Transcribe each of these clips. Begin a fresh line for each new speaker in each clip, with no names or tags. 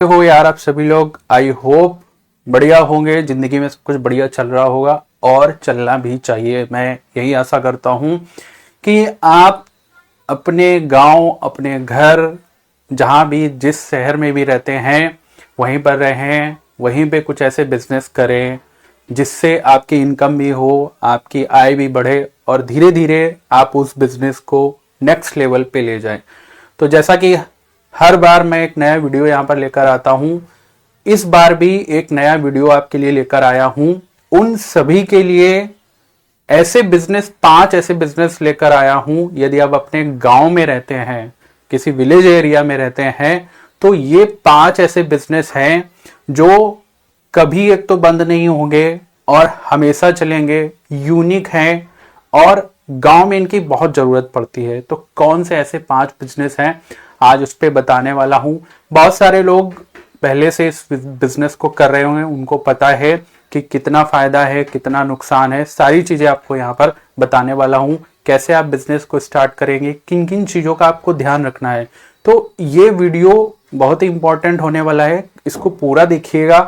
हो यार, आप सभी लोग आई होप बढ़िया होंगे। जिंदगी में सब कुछ बढ़िया चल रहा होगा और चलना भी चाहिए। मैं यही आशा करता हूं कि आप अपने गांव, अपने घर, जहां भी, जिस शहर में भी रहते हैं वहीं पर रहें, वहीं पे कुछ ऐसे बिजनेस करें जिससे आपकी इनकम भी हो, आपकी आय भी बढ़े और धीरे धीरे आप उस बिजनेस को नेक्स्ट लेवल पे ले जाएं। तो जैसा कि हर बार मैं एक नया वीडियो यहाँ पर लेकर आता हूँ, इस बार भी एक नया वीडियो आपके लिए लेकर आया हूँ। उन सभी के लिए ऐसे बिजनेस, 5 ऐसे बिजनेस लेकर आया हूँ। यदि आप अपने गांव में रहते हैं, किसी विलेज एरिया में रहते हैं, तो ये 5 ऐसे बिजनेस हैं जो कभी एक तो बंद नहीं होंगे और हमेशा चलेंगे, यूनिक हैं और गांव में इनकी बहुत जरूरत पड़ती है। तो कौन से ऐसे 5 बिजनेस हैं, आज उस पर बताने वाला हूं। बहुत सारे लोग पहले से इस बिजनेस को कर रहे होंगे, उनको पता है कि कितना फायदा है, कितना नुकसान है। सारी चीजें आपको यहाँ पर बताने वाला हूं। कैसे आप बिजनेस को स्टार्ट करेंगे, किन किन चीजों का आपको ध्यान रखना है। तो ये वीडियो बहुत ही इंपॉर्टेंट होने वाला है, इसको पूरा देखिएगा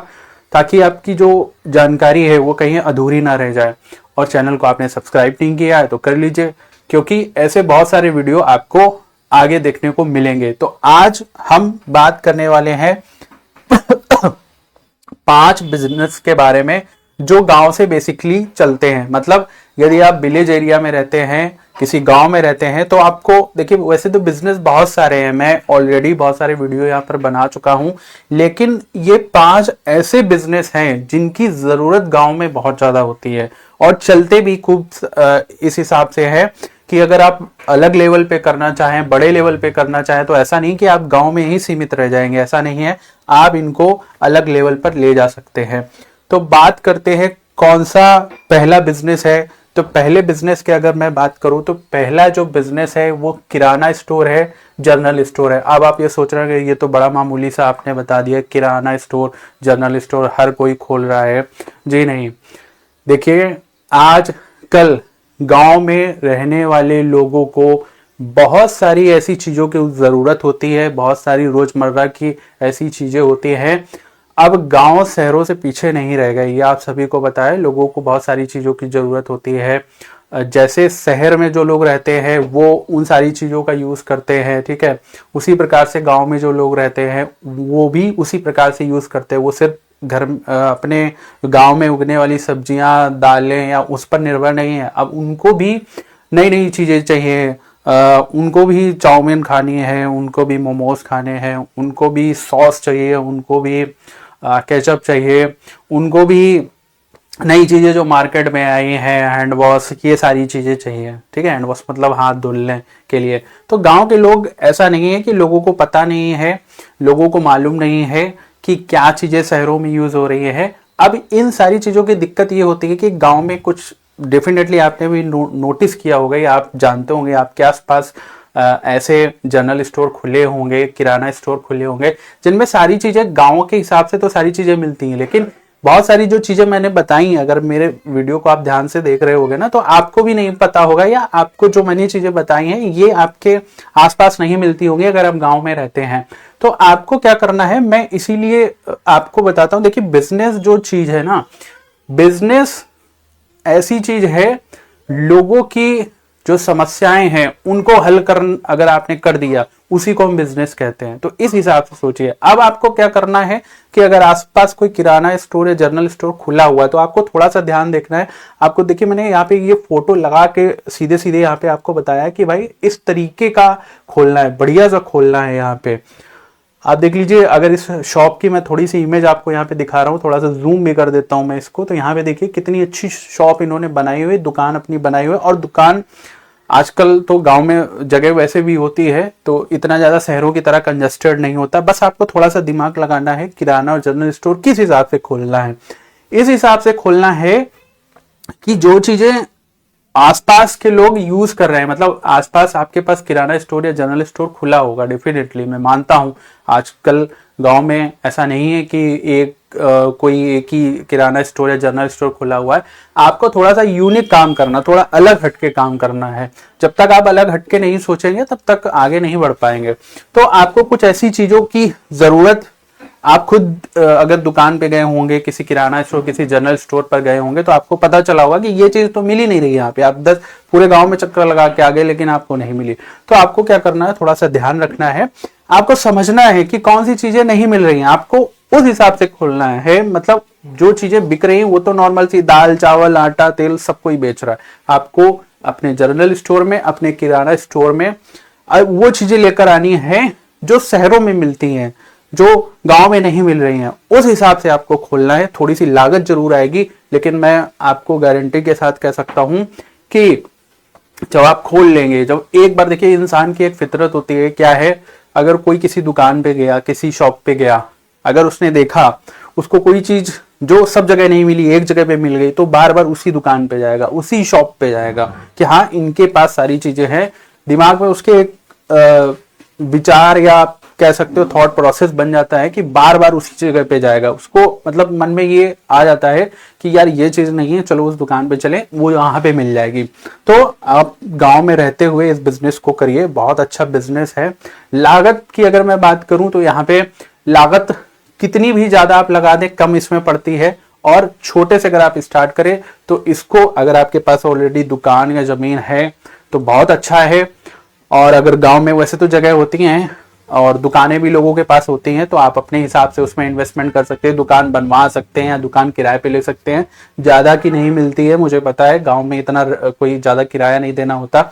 ताकि आपकी जो जानकारी है वो कहीं अधूरी ना रह जाए। और चैनल को आपने सब्सक्राइब नहीं किया है तो कर लीजिए, क्योंकि ऐसे बहुत सारे वीडियो आपको आगे देखने को मिलेंगे। तो आज हम बात करने वाले हैं 5 बिजनेस के बारे में जो गांव से बेसिकली चलते हैं। मतलब यदि आप विलेज एरिया में रहते हैं, किसी गांव में रहते हैं, तो आपको देखिए, वैसे तो बिजनेस बहुत सारे हैं, मैं ऑलरेडी बहुत सारे वीडियो यहाँ पर बना चुका हूं, लेकिन ये 5 ऐसे बिजनेस हैं जिनकी जरूरत गांव में बहुत ज्यादा होती है और चलते भी खूब इस हिसाब से है कि अगर आप अलग लेवल पे करना चाहें, बड़े लेवल पे करना चाहें, तो ऐसा नहीं कि आप गांव में ही सीमित रह जाएंगे, ऐसा नहीं है। आप इनको अलग लेवल पर ले जा सकते हैं। तो बात करते हैं कौन सा पहला बिजनेस है। तो पहले बिजनेस की अगर मैं बात करूं तो पहला जो बिजनेस है वो किराना स्टोर है, जनरल स्टोर है। अब आप ये सोच रहे हैं कि ये तो बड़ा मामूली सा आपने बता दिया, किराना स्टोर, जनरल स्टोर हर कोई खोल रहा है। जी नहीं, देखिए, आज कल गांव में रहने वाले लोगों को बहुत सारी ऐसी चीजों की जरूरत होती है, बहुत सारी रोजमर्रा की ऐसी चीजें होती हैं। अब गांव शहरों से पीछे नहीं रह गए, ये आप सभी को पता है। लोगों को बहुत सारी चीजों की जरूरत होती है। जैसे शहर में जो लोग रहते हैं वो उन सारी चीजों का यूज करते हैं, ठीक है, उसी प्रकार से गांव में जो लोग रहते हैं वो भी उसी प्रकार से यूज करते हैं। वो सिर्फ घर अपने गांव में उगने वाली सब्जियां, दालें या उस पर निर्भर नहीं है। अब उनको भी नई नई चीजें चाहिए, उनको भी चाउमीन खानी है, उनको भी मोमोज खाने हैं, उनको भी सॉस चाहिए, उनको भी केचप चाहिए, उनको भी नई चीजें जो मार्केट में आई हैं, हैंड वॉश, ये सारी चीजें चाहिए, ठीक है। हैंड वॉश मतलब हाथ धुलने के लिए। तो गांव के लोग, ऐसा नहीं है कि लोगों को पता नहीं है, लोगों को मालूम नहीं है कि क्या चीजें शहरों में यूज हो रही है। अब इन सारी चीजों की दिक्कत ये होती है कि गांव में कुछ, डेफिनेटली आपने भी नोटिस किया होगा या आप जानते होंगे, आपके आसपास ऐसे जनरल स्टोर खुले होंगे, किराना स्टोर खुले होंगे, जिनमें सारी चीजें गांव के हिसाब से तो सारी चीजें मिलती हैं, लेकिन बहुत सारी जो चीजें मैंने बताई, अगर मेरे वीडियो को आप ध्यान से देख रहे होगे ना, तो आपको भी नहीं पता होगा, या आपको जो मैंने चीजें बताई हैं ये आपके आसपास नहीं मिलती होंगी अगर आप गांव में रहते हैं। तो आपको क्या करना है, मैं इसीलिए आपको बताता हूं। देखिए, बिजनेस जो चीज है ना, बिजनेस ऐसी चीज है, लोगों की जो समस्याएं हैं उनको हल कर, अगर आपने कर दिया, उसी को हम बिजनेस कहते हैं। तो इस हिसाब से सोचिए। अब आपको क्या करना है कि अगर आसपास कोई किराना स्टोर या जनरल स्टोर खुला हुआ है तो आपको थोड़ा सा ध्यान देखना है। आपको देखिए, मैंने यहाँ पे ये फोटो लगा के सीधे सीधे यहाँ पे आपको बताया कि भाई इस तरीके का खोलना है, बढ़िया सा खोलना है। यहाँ पे आप देख लीजिए, अगर इस शॉप की मैं थोड़ी सी इमेज आपको यहाँ पे दिखा रहा हूँ, थोड़ा सा जूम भी कर देता हूँ मैं इसको, तो यहाँ पे देखिए कितनी अच्छी शॉप इन्होंने बनाई हुई, दुकान अपनी बनाई हुई है। और दुकान आजकल तो गांव में जगह वैसे भी होती है, तो इतना ज्यादा शहरों की तरह कंजस्टेड नहीं होता। बस आपको थोड़ा सा दिमाग लगाना है, किराना और जनरल स्टोर किस हिसाब से खोलना है। इस हिसाब से खोलना है कि जो चीजें आसपास के लोग यूज कर रहे हैं, मतलब आसपास आपके पास किराना स्टोर या जनरल स्टोर खुला होगा, डेफिनेटली मैं मानता हूं। आजकल गांव में ऐसा नहीं है कि कोई एक ही किराना स्टोर या जनरल स्टोर खुला हुआ है। आपको थोड़ा सा यूनिक काम करना, थोड़ा अलग हटके काम करना है। जब तक आप अलग हटके नहीं सोचेंगे तब तक आगे नहीं बढ़ पाएंगे। तो आपको कुछ ऐसी चीजों की जरूरत आप खुद अगर दुकान पे गए होंगे, किसी किराना स्टोर, किसी जनरल स्टोर पर गए होंगे, तो आपको पता चला होगा कि ये चीज तो मिल ही नहीं रही यहाँ पे। आप 10 पूरे गांव में चक्कर लगा के आ गए लेकिन आपको नहीं मिली। तो आपको क्या करना है, थोड़ा सा ध्यान रखना है, आपको समझना है कि कौन सी चीजें नहीं मिल रही हैं, आपको उस हिसाब से खोलना है। मतलब जो चीजें बिक रही हैं वो तो नॉर्मल सी दाल चावल आटा तेल सब कोई बेच रहा है, आपको अपने जनरल स्टोर में, अपने किराना स्टोर में वो चीजें लेकर आनी है जो शहरों में मिलती हैं, जो गांव में नहीं मिल रही हैं। उस हिसाब से आपको खोलना है। थोड़ी सी लागत जरूर आएगी, लेकिन मैं आपको गारंटी के साथ कह सकता हूं कि जब आप खोल लेंगे, जब एक बार देखिए, इंसान की एक फितरत होती है, क्या है, अगर कोई किसी दुकान पे गया, किसी शॉप पे गया, अगर उसने देखा उसको कोई चीज जो सब जगह नहीं मिली एक जगह पे मिल गई, तो बार बार उसी दुकान पे जाएगा, उसी शॉप पे जाएगा कि हाँ इनके पास सारी चीजें हैं। दिमाग में उसके एक विचार या कह सकते हो थॉट प्रोसेस बन जाता है कि बार बार उसी जगह पे जाएगा। उसको मतलब मन में ये आ जाता है कि यार ये चीज नहीं है, चलो उस दुकान पे चले, वो यहाँ पे मिल जाएगी। तो आप गांव में रहते हुए इस बिजनेस को करिए, बहुत अच्छा बिजनेस है। लागत की अगर मैं बात करूं तो यहाँ पे लागत कितनी भी ज्यादा आप लगा दें कम इसमें पड़ती है, और छोटे से अगर आप स्टार्ट करें तो इसको, अगर आपके पास ऑलरेडी दुकान या जमीन है तो बहुत अच्छा है। और अगर गांव में वैसे तो जगह होती हैं और दुकानें भी लोगों के पास होती हैं, तो आप अपने हिसाब से उसमें इन्वेस्टमेंट कर सकते हैं, दुकान बनवा सकते हैं या दुकान किराए पे ले सकते हैं। ज्यादा की नहीं मिलती है, मुझे पता है गांव में इतना कोई ज्यादा किराया नहीं देना होता।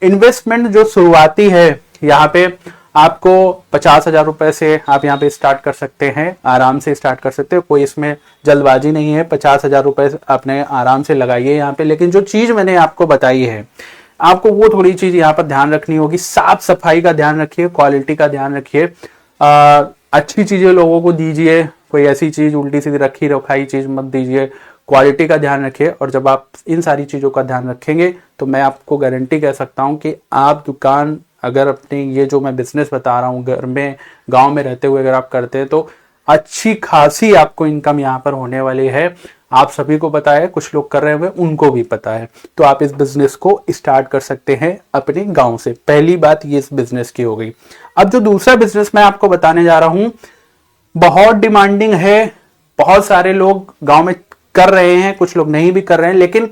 इन्वेस्टमेंट जो शुरुआती है यहाँ पे आपको 50,000 रुपए से आप यहाँ पे स्टार्ट कर सकते हैं, आराम से स्टार्ट कर सकते हो, कोई इसमें जल्दबाजी नहीं है। 50,000 रुपए अपने आराम से लगाइए यहाँ पे। लेकिन जो चीज मैंने आपको बताई है, आपको वो थोड़ी चीज यहाँ पर ध्यान रखनी होगी। साफ सफाई का ध्यान रखिए, क्वालिटी का ध्यान रखिए, अच्छी चीजें लोगों को दीजिए, कोई ऐसी चीज उल्टी सीधी रखी रखाई चीज मत दीजिए, क्वालिटी का ध्यान रखिए। और जब आप इन सारी चीजों का ध्यान रखेंगे तो मैं आपको गारंटी कह सकता हूं कि आप दुकान, अगर अपनी ये जो मैं बिजनेस बता रहा हूँ घर में गांव में रहते हुए अगर आप करते हैं तो अच्छी खासी आपको इनकम यहाँ पर होने वाली है। आप सभी को पता है, कुछ लोग कर रहे हुए उनको भी पता है। तो आप इस बिजनेस को स्टार्ट कर सकते हैं अपने गांव से। पहली बात ये इस बिजनेस की हो गई। अब जो दूसरा बिजनेस मैं आपको बताने जा रहा हूं, बहुत डिमांडिंग है, बहुत सारे लोग गांव में कर रहे हैं, कुछ लोग नहीं भी कर रहे हैं, लेकिन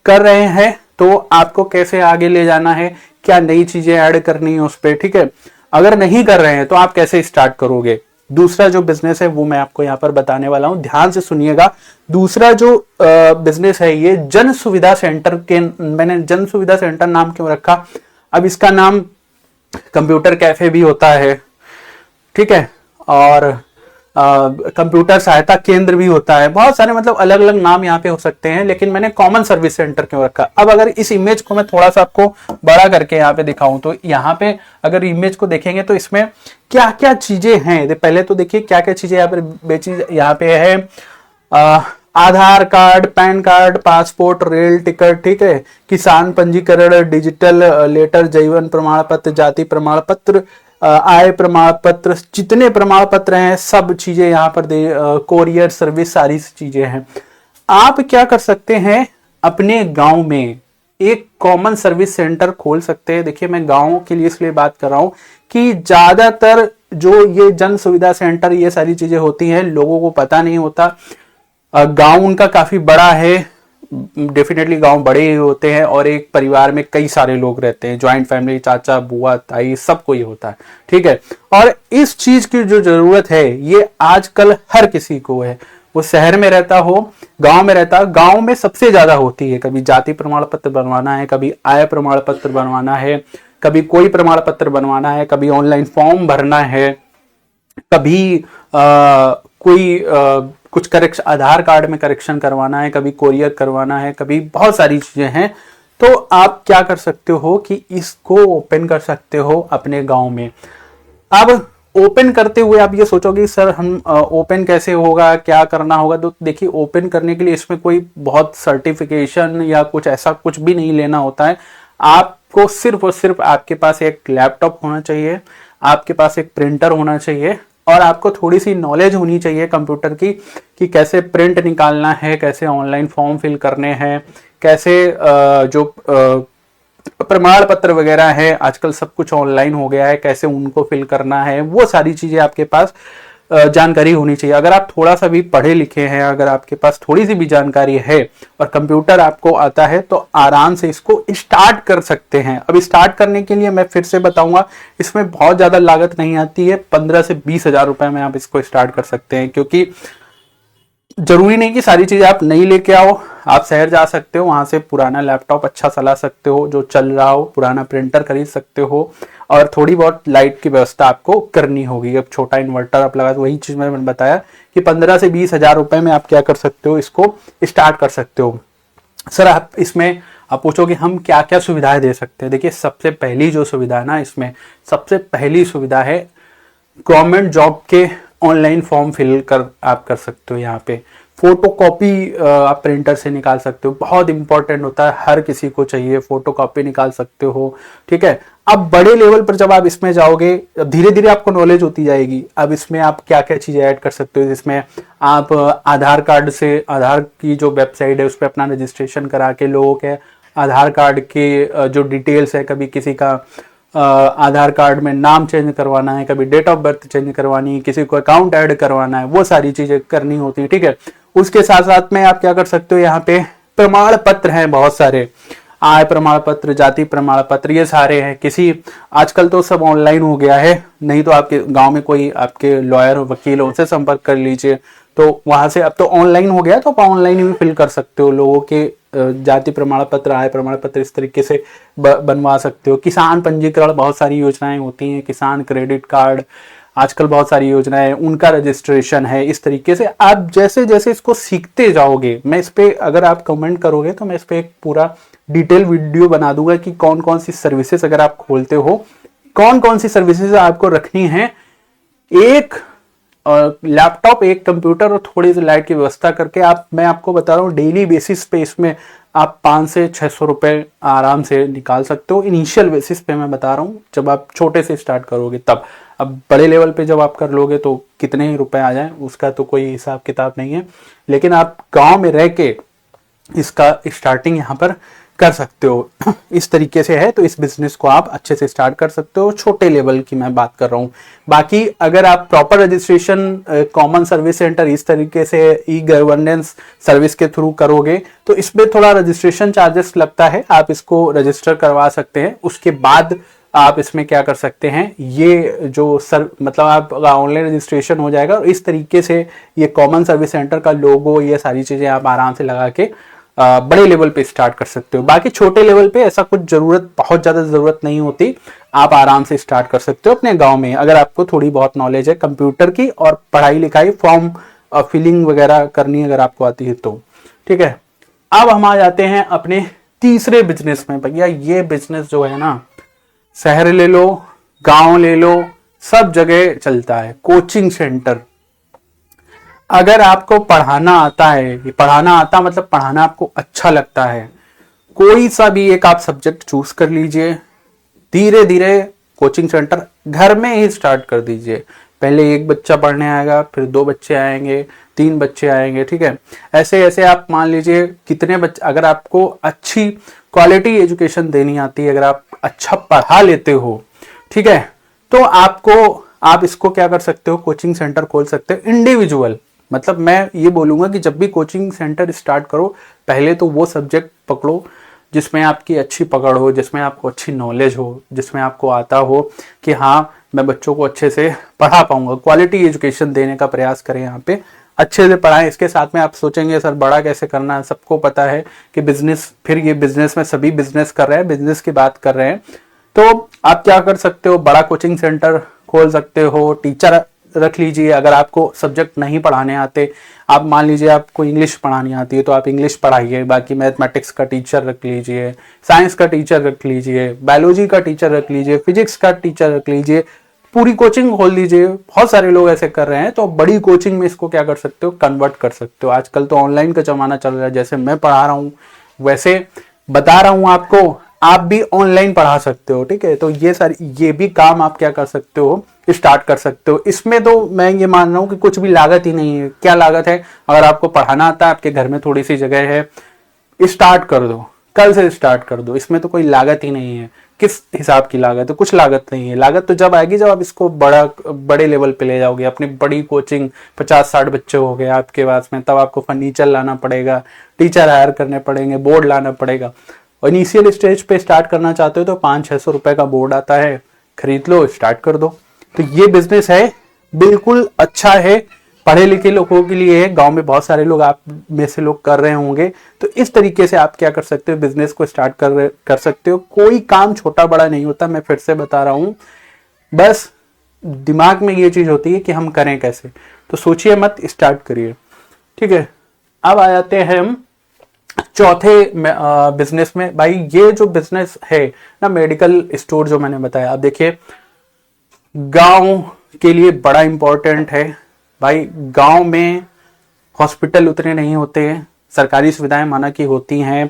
कर रहे हैं। तो आपको कैसे आगे ले जाना है, क्या नई चीजें ऐड करनी है उस पर, ठीक है। अगर नहीं कर रहे हैं तो आप कैसे स्टार्ट करोगे। दूसरा जो बिजनेस है वो मैं आपको यहाँ पर बताने वाला हूं, ध्यान से सुनिएगा। दूसरा जो बिजनेस है ये जन सुविधा सेंटर के, मैंने जन सुविधा सेंटर नाम क्यों रखा, अब इसका नाम कंप्यूटर कैफे भी होता है, ठीक है, और कंप्यूटर सहायता केंद्र भी होता है, बहुत सारे मतलब अलग अलग नाम यहाँ पे हो सकते हैं, लेकिन मैंने कॉमन सर्विस सेंटर क्यों रखा। अब अगर इस इमेज को मैं थोड़ा सा आपको बड़ा करके यहाँ पे दिखाऊं तो यहाँ पे अगर इमेज को देखेंगे तो इसमें क्या क्या चीजें हैं, पहले तो देखिए क्या क्या चीजें यहाँ पर बेची। यहाँ पे है Aadhaar card, PAN card, passport, rail ticket, ठीक है, किसान पंजीकरण, डिजिटल लेटर, जीवन प्रमाण पत्र, जाति प्रमाण पत्र, आय प्रमाण पत्र, जितने प्रमाण पत्र हैं सब चीजें यहाँ पर कोरियर सर्विस, सारी चीजें हैं। आप क्या कर सकते हैं, अपने गांव में एक कॉमन सर्विस सेंटर खोल सकते हैं। देखिए मैं गांव के लिए इसलिए बात कर रहा हूं कि ज्यादातर जो ये जन सुविधा सेंटर ये सारी चीजें होती हैं लोगों को पता नहीं होता। गांव उनका काफी बड़ा है, डेफिनेटली गांव बड़े ही होते हैं और एक परिवार में कई सारे लोग रहते हैं, ज्वाइंट फैमिली, चाचा बुआ ताई सब कोई होता है, ठीक है। और इस चीज की जो जरूरत है ये आजकल हर किसी को है, वो शहर में रहता हो, गांव में रहता, गांव में सबसे ज्यादा होती है। कभी जाति प्रमाण पत्र बनवाना है, कभी आय प्रमाण पत्र बनवाना है, कभी कोई प्रमाण पत्र बनवाना है, कभी ऑनलाइन फॉर्म भरना है, कभी कोई कुछ करेक्शन, आधार कार्ड में करेक्शन करवाना है, कभी कोरियर करवाना है, कभी बहुत सारी चीजें हैं। तो आप क्या कर सकते हो कि इसको ओपन कर सकते हो अपने गांव में। अब ओपन करते हुए आप ये सोचोगे सर हम ओपन कैसे होगा, क्या करना होगा। तो देखिए ओपन करने के लिए इसमें कोई बहुत सर्टिफिकेशन या कुछ ऐसा कुछ भी नहीं लेना होता है। आपको सिर्फ और सिर्फ आपके पास एक लैपटॉप होना चाहिए, आपके पास एक प्रिंटर होना चाहिए और आपको थोड़ी सी नॉलेज होनी चाहिए कंप्यूटर की कि कैसे प्रिंट निकालना है, कैसे ऑनलाइन फॉर्म फिल करने हैं, कैसे जो प्रमाण पत्र वगैरह है आजकल सब कुछ ऑनलाइन हो गया है, कैसे उनको फिल करना है, वो सारी चीजें आपके पास जानकारी होनी चाहिए। अगर आप थोड़ा सा भी पढ़े लिखे हैं, अगर आपके पास थोड़ी सी भी जानकारी है और कंप्यूटर आपको आता है तो आराम से इसको स्टार्ट कर सकते हैं। अब स्टार्ट करने के लिए मैं फिर से बताऊंगा, इसमें बहुत ज्यादा लागत नहीं आती है, 15 से 20 हजार रुपए में आप इसको स्टार्ट कर सकते हैं। क्योंकि जरूरी नहीं कि सारी चीजें आप नहीं लेके आओ, आप शहर जा सकते हो, वहां से पुराना लैपटॉप अच्छा चला सकते हो जो चल रहा हो, पुराना प्रिंटर खरीद सकते हो, और थोड़ी बहुत लाइट की व्यवस्था आपको करनी होगी। अब छोटा इन्वर्टर आप लगा, वही चीज मैंने बताया कि 15 से 20 हजार रुपए में आप क्या कर सकते हो, इसको स्टार्ट कर सकते हो। सर आप इसमें आप पूछोगे हम क्या क्या सुविधाएं दे सकते हैं। देखिए सबसे पहली जो सुविधा है ना, इसमें सबसे पहली सुविधा है गवर्नमेंट जॉब के ऑनलाइन फॉर्म फिल कर आप कर सकते हो। यहाँ पे फोटो कॉपी आप प्रिंटर से निकाल सकते हो, बहुत इंपॉर्टेंट होता है, हर किसी को चाहिए, फोटो कॉपी निकाल सकते हो। ठीक है, अब बड़े लेवल पर जब आप इसमें जाओगे, धीरे धीरे आपको नॉलेज होती जाएगी। अब इसमें आप क्या क्या चीजें ऐड कर सकते हो, जिसमें आप आधार कार्ड से, आधार की जो वेबसाइट है उस पर अपना रजिस्ट्रेशन करा के लोगों के आधार कार्ड के जो डिटेल्स है, कभी किसी का आधार कार्ड में नाम चेंज करवाना है, कभी डेट ऑफ बर्थ चेंज करवानी है, किसी को अकाउंट ऐड करवाना है, वो सारी चीजें करनी होती है। ठीक है, उसके साथ साथ में आप क्या कर सकते हो, यहाँ पे प्रमाण पत्र हैं बहुत सारे, आय प्रमाण पत्र, जाति प्रमाण पत्र, ये सारे हैं। किसी आजकल तो सब ऑनलाइन हो गया है, नहीं तो आपके गांव में कोई आपके लॉयर वकील उनसे संपर्क कर लीजिए, तो वहां से अब तो ऑनलाइन हो गया, तो आप ऑनलाइन भी फिल कर सकते हो लोगों के जाति प्रमाण पत्र, आय प्रमाण पत्र, इस तरीके से बनवा सकते हो। किसान पंजीकरण, बहुत सारी योजनाएं होती हैं, किसान क्रेडिट कार्ड, आजकल बहुत सारी योजनाएं, उनका रजिस्ट्रेशन है। इस तरीके से आप जैसे जैसे इसको सीखते जाओगे, मैं इस पे अगर आप कमेंट करोगे तो मैं इस पे एक पूरा डिटेल वीडियो बना दूंगा कि कौन कौन सी सर्विसेज अगर आप खोलते हो, कौन कौन सी सर्विसेज आपको रखनी है। एक लैपटॉप, एक कंप्यूटर और थोड़ी सी लाइट की व्यवस्था करके मैं आपको बता रहा हूँ डेली बेसिस पे इसमें आप 500 से 600 रुपए आराम से निकाल सकते हो। इनिशियल बेसिस पे मैं बता रहा हूँ, जब आप छोटे से स्टार्ट करोगे तब। अब बड़े लेवल पे जब आप कर लोगे तो कितने ही रुपए आ जाए उसका तो कोई हिसाब किताब नहीं है, लेकिन आप गांव में रह के इसका स्टार्टिंग यहाँ पर कर सकते हो। इस तरीके से है, तो इस बिजनेस को आप अच्छे से स्टार्ट कर सकते हो। छोटे लेवल की मैं बात कर रहा हूँ। बाकी अगर आप proper registration common service centre, इस तरीके से ई गवर्नेंस सर्विस के थ्रू करोगे तो इसमें थोड़ा रजिस्ट्रेशन चार्जेस लगता है, आप इसको रजिस्टर करवा सकते हैं। उसके बाद आप इसमें क्या कर सकते हैं, ये जो मतलब आप ऑनलाइन रजिस्ट्रेशन हो जाएगा और इस तरीके से ये कॉमन सर्विस सेंटर का लोगो, ये सारी चीजें आप आराम से लगा के बड़े लेवल पे स्टार्ट कर सकते हो। बाकी छोटे लेवल पे ऐसा कुछ बहुत ज्यादा जरूरत नहीं होती, आप आराम से स्टार्ट कर सकते हो अपने गांव में, अगर आपको थोड़ी बहुत नॉलेज है कंप्यूटर की और पढ़ाई लिखाई, फॉर्म फिलिंग वगैरह करनी अगर आपको आती है तो। ठीक है, अब हम आ जाते हैं अपने तीसरे बिजनेस में। भैया ये बिजनेस जो है ना, शहर ले लो, गांव ले लो, सब जगह चलता है, कोचिंग सेंटर। अगर आपको पढ़ाना आता है, पढ़ाना आता मतलब पढ़ाना आपको अच्छा लगता है, कोई सा भी एक आप सब्जेक्ट चूज कर लीजिए, धीरे धीरे कोचिंग सेंटर घर में ही स्टार्ट कर दीजिए। पहले एक बच्चा पढ़ने आएगा, फिर 2 बच्चे आएंगे, 3 बच्चे आएंगे। ठीक है, ऐसे ऐसे आप मान लीजिए कितने बच्चे, अगर आपको अच्छी क्वालिटी एजुकेशन देनी आती है, अगर आप अच्छा पढ़ा लेते हो, ठीक है, तो आप इसको क्या कर सकते हो, कोचिंग सेंटर खोल सकते हो इंडिविजुअल। मतलब मैं ये बोलूंगा कि जब भी कोचिंग सेंटर स्टार्ट करो, पहले तो वो सब्जेक्ट पकड़ो जिसमें आपकी अच्छी पकड़ हो, जिसमें आपको अच्छी नॉलेज हो, जिसमें आपको आता हो कि हाँ मैं बच्चों को अच्छे से पढ़ा पाऊंगा। क्वालिटी एजुकेशन देने का प्रयास करें, यहाँ पे अच्छे से पढ़ाएं। इसके साथ में आप सोचेंगे सर बड़ा कैसे करना है, सबको पता है कि बिजनेस, फिर ये बिजनेस में सभी बिजनेस कर रहे हैं, बिजनेस की बात कर रहे हैं, तो आप क्या कर सकते हो, बड़ा कोचिंग सेंटर खोल सकते हो, टीचर रख लीजिए। अगर आपको सब्जेक्ट नहीं पढ़ाने आते, आप मान लीजिए आपको इंग्लिश पढ़ानी आती है तो आप इंग्लिश पढ़ाइए, बाकी मैथमेटिक्स का टीचर रख लीजिए, साइंस का टीचर रख लीजिए, बायोलॉजी का टीचर रख लीजिए, फिजिक्स का टीचर रख लीजिए, पूरी कोचिंग खोल लीजिए। बहुत सारे लोग ऐसे कर रहे हैं, तो बड़ी कोचिंग में इसको क्या कर सकते हो, कन्वर्ट कर सकते हो। आजकल तो ऑनलाइन का जमाना चल रहा है, जैसे मैं पढ़ा रहा हूँ वैसे बता रहा हूँ आपको, आप भी ऑनलाइन पढ़ा सकते हो। ठीक है, तो ये भी काम आप क्या कर सकते हो, स्टार्ट कर सकते हो। इसमें तो मैं ये मान रहा हूँ कि कुछ भी लागत ही नहीं है। क्या लागत है, अगर आपको पढ़ाना आता है, आपके घर में थोड़ी सी जगह है, स्टार्ट कर दो, कल से स्टार्ट कर दो, इसमें तो कोई लागत ही नहीं है। किस हिसाब की लागत है? कुछ लागत नहीं है। लागत तो जब आएगी जब आप इसको बड़े लेवल पे ले जाओगे, अपनी बड़ी कोचिंग, 50-60 बच्चे हो गए आपके पास में, तब आपको फर्नीचर लाना पड़ेगा, टीचर हायर करने पड़ेंगे, बोर्ड लाना पड़ेगा। और इनिशियल स्टेज पे स्टार्ट करना चाहते हो तो 500-600 रुपए का बोर्ड आता है, खरीद लो, स्टार्ट कर दो। तो ये बिजनेस है, बिल्कुल अच्छा है, पढ़े लिखे लोगों के लिए है। गांव में बहुत सारे लोग आप में से लोग कर रहे होंगे। तो इस तरीके से आप क्या कर सकते हो, बिजनेस को स्टार्ट कर सकते हो। कोई काम छोटा बड़ा नहीं होता, मैं फिर से बता रहा हूं, बस दिमाग में ये चीज होती है कि हम करें कैसे। तो सोचिए मत, स्टार्ट करिए। ठीक है, अब आ जाते हैं हम चौथे बिजनेस में। भाई ये जो बिजनेस है ना, मेडिकल स्टोर जो मैंने बताया, अब देखिए गांव के लिए बड़ा इंपॉर्टेंट है। भाई गांव में हॉस्पिटल उतने नहीं होते हैं, सरकारी सुविधाएं माना कि होती हैं,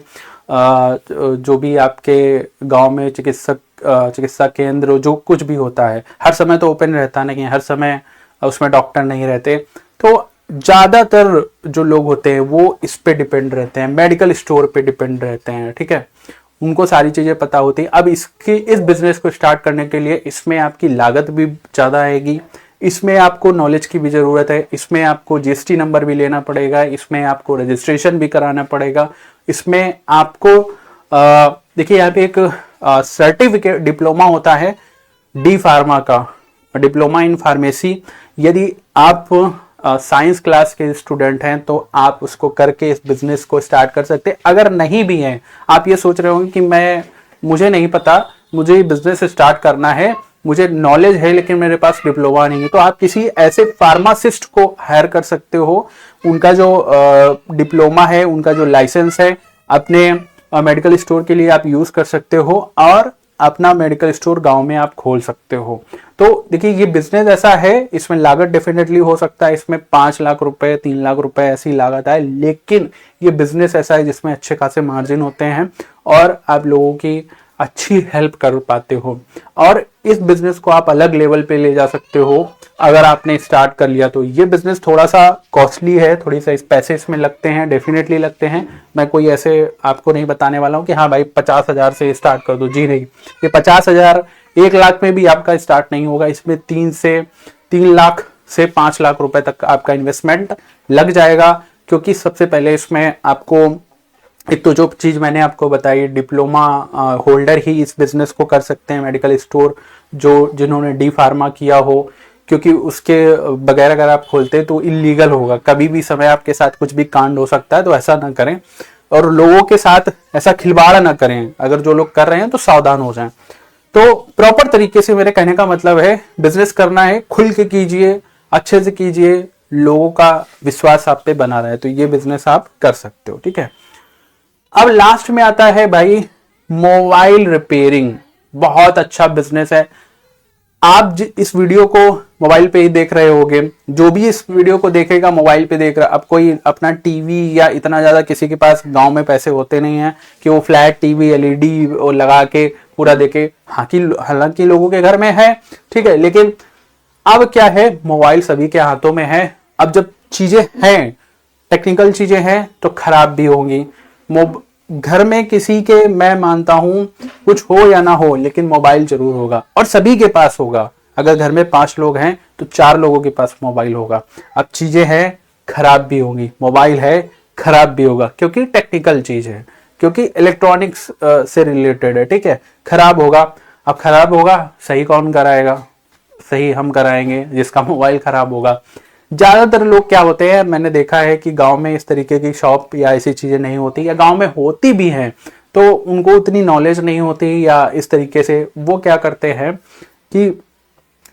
जो भी आपके गांव में चिकित्सा केंद्र जो कुछ भी होता है, हर समय तो ओपन रहता नहीं है, हर समय उसमें डॉक्टर नहीं रहते। तो ज्यादातर जो लोग होते हैं वो इस पे डिपेंड रहते हैं, मेडिकल स्टोर पे डिपेंड रहते हैं। ठीक है, उनको सारी चीजें पता होती है। अब इस बिजनेस को स्टार्ट करने के लिए इसमें आपकी लागत भी ज्यादा आएगी, इसमें आपको नॉलेज की भी जरूरत है, इसमें आपको जीएसटी नंबर भी लेना पड़ेगा, इसमें आपको रजिस्ट्रेशन भी कराना पड़ेगा, इसमें आपको देखिए यहाँ पे एक सर्टिफिकेट डिप्लोमा होता है डी फार्मा का, डिप्लोमा इन फार्मेसी। यदि आप साइंस क्लास के स्टूडेंट हैं तो आप उसको करके इस बिजनेस को स्टार्ट कर सकते हैं। अगर नहीं भी हैं, आप ये सोच रहे होंगे कि मुझे नहीं पता, मुझे बिजनेस स्टार्ट करना है, मुझे नॉलेज है लेकिन मेरे पास डिप्लोमा नहीं है, तो आप किसी ऐसे फार्मासिस्ट को हायर कर सकते हो। उनका जो डिप्लोमा है, उनका जो लाइसेंस है, अपने मेडिकल स्टोर के लिए आप यूज कर सकते हो और अपना मेडिकल स्टोर गांव में आप खोल सकते हो। तो देखिए ये बिजनेस ऐसा है, इसमें लागत डेफिनेटली हो सकता है, इसमें 5 लाख रुपए 3 लाख रुपए ऐसी लागत है, लेकिन ये बिजनेस ऐसा है जिसमें अच्छे खासे मार्जिन होते हैं और आप लोगों की अच्छी हेल्प कर पाते हो। और इस बिजनेस को आप अलग लेवल पे ले जा सकते हो अगर आपने स्टार्ट कर लिया तो। ये बिजनेस थोड़ा सा कॉस्टली है, थोड़ी सा पैसे इसमें लगते हैं, डेफिनेटली लगते हैं। मैं कोई ऐसे आपको नहीं बताने वाला हूं कि हाँ भाई 50,000 से स्टार्ट कर दो, जी नहीं। ये 50,000 1 लाख में भी आपका स्टार्ट नहीं होगा, इसमें 3 लाख से 5 लाख रुपए तक आपका इन्वेस्टमेंट लग जाएगा। क्योंकि सबसे पहले इसमें आपको एक तो जो चीज मैंने आपको बताई, डिप्लोमा होल्डर ही इस बिजनेस को कर सकते हैं, मेडिकल स्टोर जिन्होंने डी फार्मा किया हो, क्योंकि उसके बगैर अगर आप खोलते तो इलीगल होगा, कभी भी समय आपके साथ कुछ भी कांड हो सकता है। तो ऐसा ना करें और लोगों के साथ ऐसा खिलवाड़ ना करें, अगर जो लोग कर रहे हैं तो सावधान हो जाएं। तो प्रॉपर तरीके से मेरे कहने का मतलब है, बिजनेस करना है खुल के कीजिए, अच्छे से कीजिए, लोगों का विश्वास आप पे बना रहे, तो ये बिजनेस आप कर सकते हो। ठीक है, अब लास्ट में आता है भाई मोबाइल रिपेयरिंग। बहुत अच्छा बिजनेस है। आप इस वीडियो को मोबाइल पे ही देख रहे होगे, जो भी इस वीडियो को देखेगा मोबाइल पे देख रहा। अब कोई अपना टीवी या इतना ज्यादा किसी के पास गांव में पैसे होते नहीं है कि वो फ्लैट टीवी एलईडी लगा के पूरा देखे, हालांकि लोगों के घर में है, ठीक है, लेकिन अब क्या है, मोबाइल सभी के हाथों में है। अब जब चीजें हैं, टेक्निकल चीजें हैं तो खराब भी होंगी। घर में किसी के, मैं मानता हूं कुछ हो या ना हो, लेकिन मोबाइल जरूर होगा और सभी के पास होगा। अगर घर में 5 लोग हैं तो 4 लोगों के पास मोबाइल होगा। अब चीजें हैं, खराब भी होंगी, मोबाइल है खराब भी होगा, क्योंकि टेक्निकल चीज है, क्योंकि इलेक्ट्रॉनिक्स से रिलेटेड है। ठीक है, खराब होगा। अब खराब होगा, सही कौन कराएगा? सही हम कराएंगे जिसका मोबाइल खराब होगा। ज्यादातर लोग क्या होते हैं, मैंने देखा है कि गांव में इस तरीके की शॉप या ऐसी चीजें नहीं होती, या गांव में होती भी हैं तो उनको उतनी नॉलेज नहीं होती, या इस तरीके से वो क्या करते हैं कि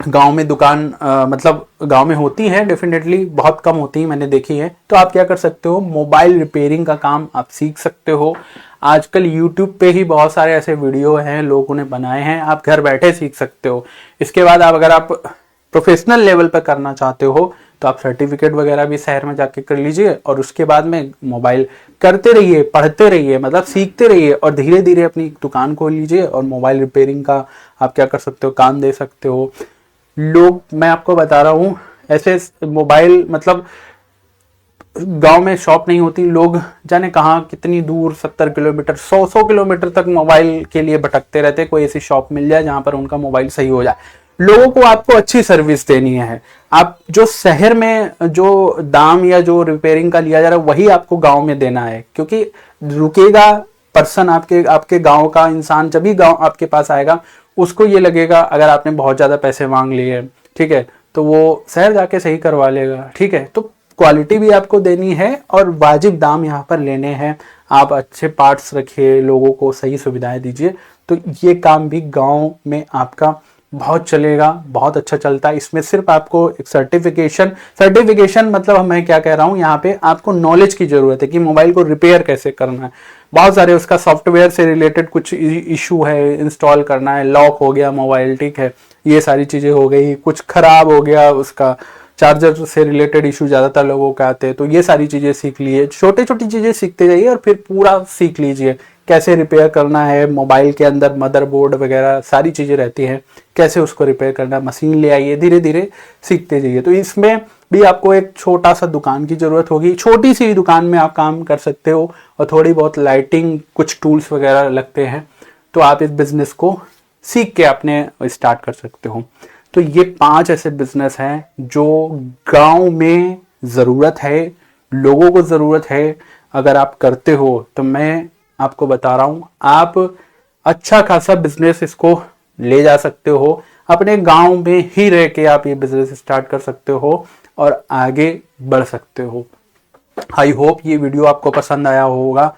गांव में दुकान मतलब गांव में होती है, डेफिनेटली बहुत कम होती है, मैंने देखी है। तो आप क्या कर सकते हो, मोबाइल रिपेयरिंग का काम आप सीख सकते हो। आजकल यूट्यूब पे ही बहुत सारे ऐसे वीडियो हैं, लोगों ने बनाए हैं, आप घर बैठे सीख सकते हो। इसके बाद अगर आप प्रोफेशनल लेवल पर करना चाहते हो तो आप सर्टिफिकेट वगैरह भी शहर में जाके कर लीजिए, और उसके बाद में मोबाइल करते रहिए, पढ़ते रहिए, मतलब सीखते रहिए, और धीरे धीरे अपनी दुकान खोल लीजिए और मोबाइल रिपेयरिंग का आप क्या कर सकते हो, काम दे सकते हो। लोग, मैं आपको बता रहा हूँ, ऐसे मोबाइल मतलब गांव में शॉप नहीं होती, लोग जाने कहाँ कितनी दूर 70 किलोमीटर 100 किलोमीटर तक मोबाइल के लिए भटकते रहते। कोई ऐसी शॉप मिल जाए जहां पर उनका मोबाइल सही हो जाए। लोगों को आपको अच्छी सर्विस देनी है। आप जो शहर में जो दाम या जो रिपेयरिंग का लिया जा रहा है वही आपको गांव में देना है, क्योंकि रुकेगा पर्सन आपके गांव का इंसान जब भी गांव आपके पास आएगा, उसको ये लगेगा अगर आपने बहुत ज्यादा पैसे मांग लिए, ठीक है, तो वो शहर जाके सही करवा लेगा। ठीक है, तो क्वालिटी भी आपको देनी है और वाजिब दाम यहाँ पर लेने हैं। आप अच्छे पार्ट्स रखिए, लोगों को सही सुविधाएं दीजिए, तो ये काम भी गांव में आपका बहुत चलेगा, बहुत अच्छा चलता है। इसमें सिर्फ आपको एक सर्टिफिकेशन मतलब मैं क्या कह रहा हूँ, यहाँ पे आपको नॉलेज की जरूरत है कि मोबाइल को रिपेयर कैसे करना है। बहुत सारे उसका सॉफ्टवेयर से रिलेटेड कुछ इशू है, इंस्टॉल करना है, लॉक हो गया मोबाइल, ठीक है, ये सारी चीजें हो गई, कुछ खराब हो गया, उसका चार्जर से रिलेटेड इशू ज्यादातर लोगों के आते हैं, तो ये सारी चीजें सीख लिए, छोटी छोटी चीजें सीखते जाइए और फिर पूरा सीख लीजिए कैसे रिपेयर करना है। मोबाइल के अंदर मदरबोर्ड वगैरह सारी चीजें रहती हैं, कैसे उसको रिपेयर करना है, मशीन ले आइए, धीरे धीरे सीखते जाइए। तो इसमें भी आपको एक छोटा सा दुकान की जरूरत होगी, छोटी सी दुकान में आप काम कर सकते हो और थोड़ी बहुत लाइटिंग, कुछ टूल्स वगैरह लगते हैं, तो आप इस बिजनेस को सीख के अपने स्टार्ट कर सकते हो। तो ये 5 ऐसे बिजनेस हैं जो गांव में जरूरत है, लोगों को जरूरत है। अगर आप करते हो तो मैं आपको बता रहा हूं, आप अच्छा खासा बिजनेस इसको ले जा सकते हो। अपने गांव में ही रह के आप ये बिजनेस स्टार्ट कर सकते हो और आगे बढ़ सकते हो। आई होप ये वीडियो आपको पसंद आया होगा।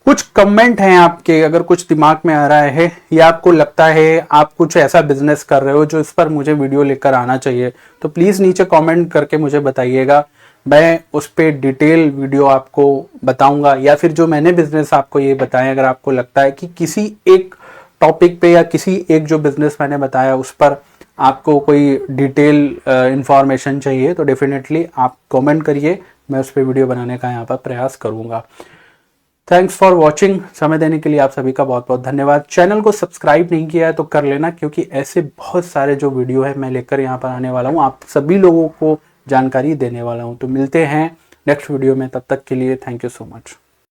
कुछ कमेंट हैं आपके, अगर कुछ दिमाग में आ रहा है या आपको लगता है आप कुछ ऐसा बिजनेस कर रहे हो जो इस पर मुझे वीडियो लेकर आना चाहिए, तो प्लीज नीचे कमेंट करके मुझे बताइएगा। मैं उस पर डिटेल वीडियो आपको बताऊंगा, या फिर जो मैंने बिजनेस आपको ये बताया, अगर आपको लगता है कि किसी एक टॉपिक पे या किसी एक जो बिजनेस मैंने बताया उस पर आपको कोई डिटेल इंफॉर्मेशन चाहिए, तो डेफिनेटली आप कमेंट करिए, मैं उस पर वीडियो बनाने का यहाँ पर प्रयास करूंगा। Thanks for watching. समय देने के लिए आप सभी का बहुत बहुत धन्यवाद। चैनल को सब्सक्राइब नहीं किया है तो कर लेना, क्योंकि ऐसे बहुत सारे जो वीडियो है मैं लेकर यहाँ पर आने वाला हूँ, आप सभी लोगों को जानकारी देने वाला हूँ। तो मिलते हैं नेक्स्ट वीडियो में, तब तक के लिए थैंक यू सो मच।